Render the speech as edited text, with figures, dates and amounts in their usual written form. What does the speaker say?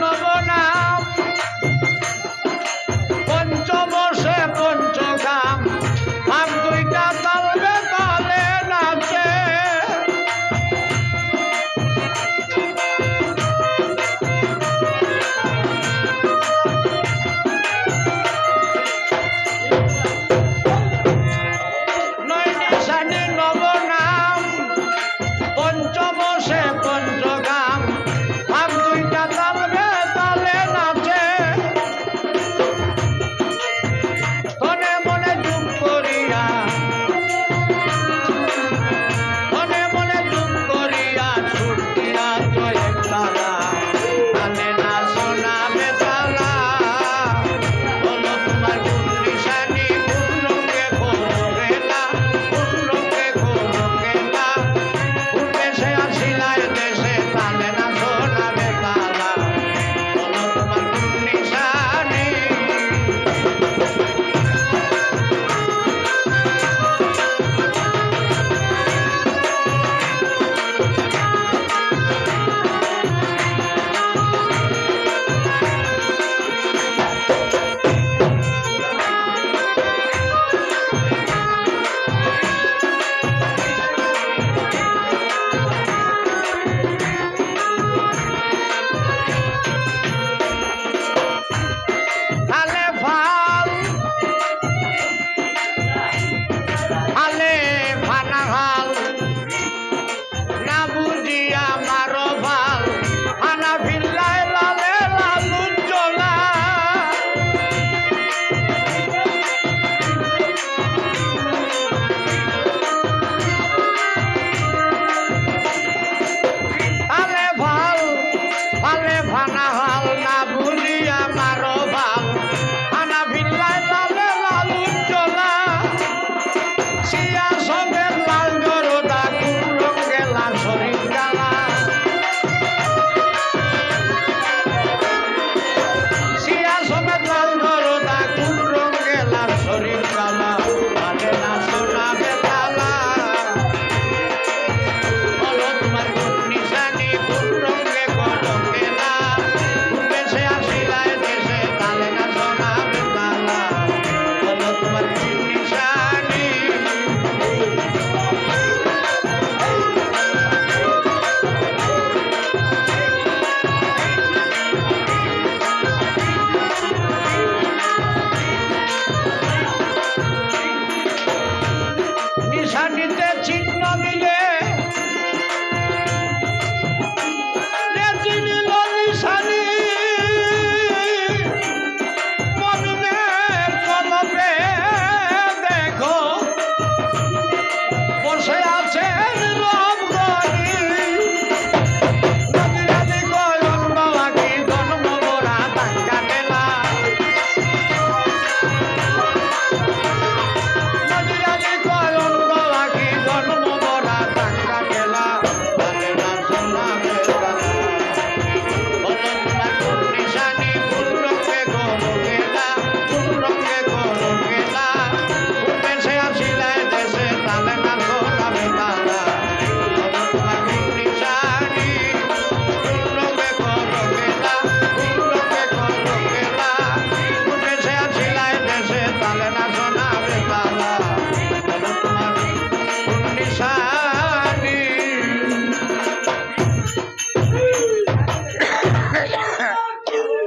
নবনাম পঞ্চমশে পঞ্চগাম ভাব দুইটা তালবে তালে নাচে নয় নিশানি নবনাম পঞ্চমশে পঞ্চগাম ভাব দুইটা তালবে তালে নাচে মনে মনে যুগ করিয়া মনে মনে যুগ করিয়া ছুটিয়া জয় তারা তালে না সোনা বেতালা বলো তোমার কোন নিশানি কোন রঙে ঘোরেলা কোন রঙে ঘোরেলা কোন দেশে আসিলাই দেশে তালে না সোনা বেতালা বলো তোমার কোন নিশানি আলে ভাল আলে ভানা ভাল না বুঝিয়া মারো ভাল আনা ভিল্লাই লালে লালু চলা আলে ভাল আলে ভানা